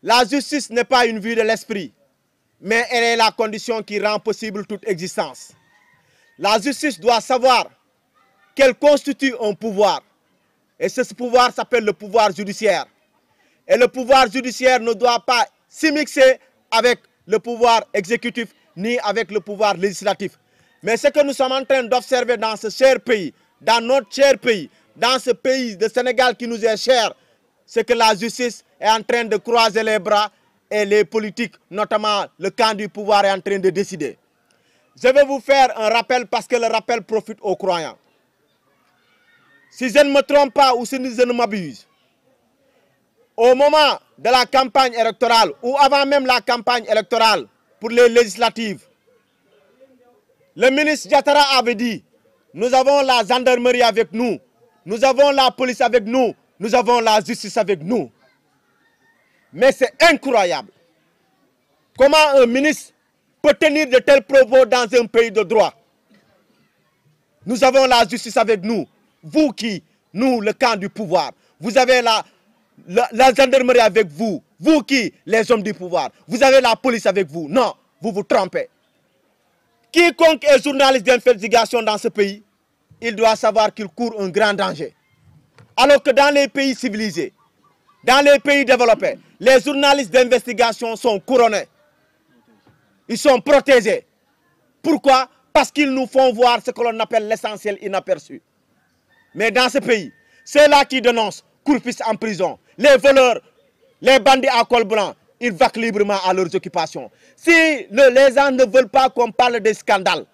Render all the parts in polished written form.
La justice n'est pas une vue de l'esprit, mais elle est la condition qui rend possible toute existence. La justice doit savoir qu'elle constitue un pouvoir. Et ce pouvoir s'appelle le pouvoir judiciaire. Et le pouvoir judiciaire ne doit pas s'immixer avec le pouvoir exécutif ni avec le pouvoir législatif. Mais ce que nous sommes en train d'observer dans ce cher pays, dans notre cher pays, dans ce pays de Sénégal qui nous est cher, c'est que la justice est en train de croiser les bras et les politiques, notamment le camp du pouvoir, est en train de décider. Je vais vous faire un rappel parce que le rappel profite aux croyants. Si je ne me trompe pas ou si je ne m'abuse, au moment de la campagne électorale ou avant même la campagne électorale pour les législatives, le ministre Diatara avait dit, nous avons la gendarmerie avec nous, nous avons la police avec nous, nous avons la justice avec nous. Mais c'est incroyable. Comment un ministre peut tenir de tels propos dans un pays de droit? Nous avons la justice avec nous. Vous qui, nous, le camp du pouvoir, vous avez la gendarmerie avec vous. Vous qui, les hommes du pouvoir, vous avez la police avec vous. Non, vous vous trompez. Quiconque est journaliste d'investigation dans ce pays, il doit savoir qu'il court un grand danger. Alors que dans les pays civilisés, dans les pays développés, les journalistes d'investigation sont couronnés. Ils sont protégés. Pourquoi? Parce qu'ils nous font voir ce que l'on appelle l'essentiel inaperçu. Mais dans ce pays, ceux-là qui dénoncent croupissent en prison. Les voleurs, les bandits à col blanc, ils vaquent librement à leurs occupations. Si les gens ne veulent pas qu'on parle des scandales,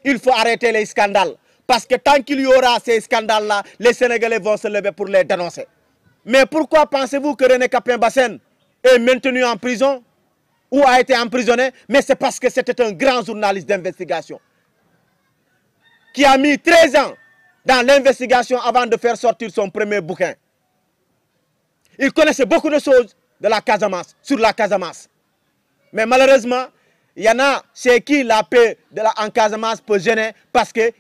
il faut arrêter les scandales. Parce que tant qu'il y aura ces scandales-là, les Sénégalais vont se lever pour les dénoncer. Mais pourquoi pensez-vous que René Capain Bassène est maintenu en prison ou a été emprisonné? Mais c'est parce que c'était un grand journaliste d'investigation qui a mis 13 ans dans l'investigation avant de faire sortir son premier bouquin. Il connaissait beaucoup de choses de la Casamance, sur la Casamance. Mais malheureusement, il y en a chez qui la paix en Casamance peut gêner parce que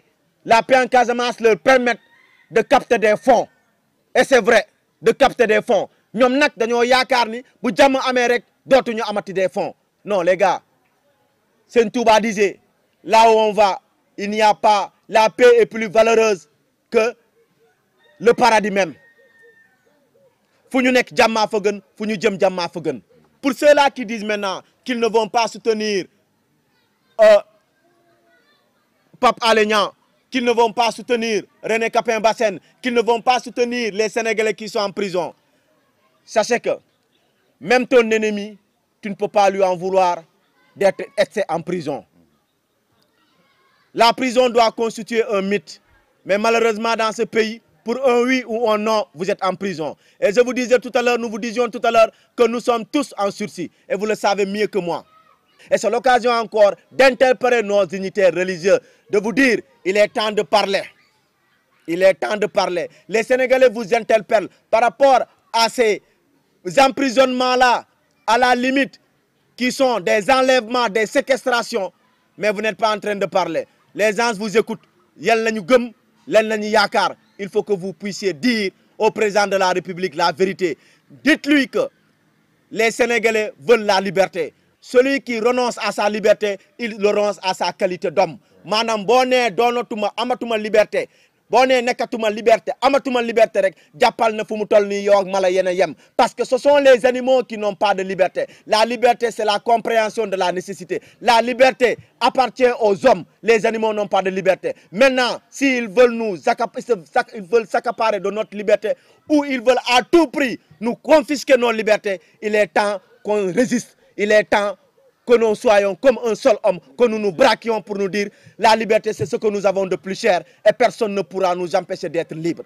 la paix en Casamance leur permet de capter des fonds. Et c'est vrai, de capter des fonds. Nous dañoo yaakaar ni bu jàmm amee rek dootuñu amati des fonds. Non les gars, Sëñ Touba disait, là où on va, il n'y a pas, la paix est plus valeureuse que le paradis même. Fu ñu nekk jàmmaa fa gën, fu ñu jëm jàmmaa fa gën. Pour ceux-là qui disent maintenant qu'ils ne vont pas soutenir Pape Alé Niang, qu'ils ne vont pas soutenir René Capain Bassène, qu'ils ne vont pas soutenir les Sénégalais qui sont en prison, sachez que même ton ennemi, tu ne peux pas lui en vouloir d'être en prison. La prison doit constituer un mythe. Mais malheureusement, dans ce pays, pour un oui ou un non, vous êtes en prison. Et je vous disais tout à l'heure, nous vous disions tout à l'heure que nous sommes tous en sursis. Et vous le savez mieux que moi. Et c'est l'occasion encore d'interpeller nos dignitaires religieux, de vous dire, il est temps de parler. Il est temps de parler. Les Sénégalais vous interpellent par rapport à ces emprisonnements-là, à la limite, qui sont des enlèvements, des séquestrations. Mais vous n'êtes pas en train de parler. Les gens vous écoutent. Il faut que vous puissiez dire au président de la République la vérité. Dites-lui que les Sénégalais veulent la liberté. Celui qui renonce à sa liberté, il renonce à sa qualité d'homme. Manam bonne donotuma amatuma liberté. Bonne nekatuma liberté, amatuma liberté rek jappal na fumu tol ni yow ak mala yena yem parce que ce sont les animaux qui n'ont pas de liberté. La liberté c'est la compréhension de la nécessité. La liberté appartient aux hommes. Les animaux n'ont pas de liberté. Maintenant, s'ils veulent s'accaparer de notre liberté ou ils veulent à tout prix nous confisquer nos libertés, il est temps qu'on résiste. Il est temps que nous soyons comme un seul homme, que nous nous braquions pour nous dire la liberté c'est ce que nous avons de plus cher et personne ne pourra nous empêcher d'être libres.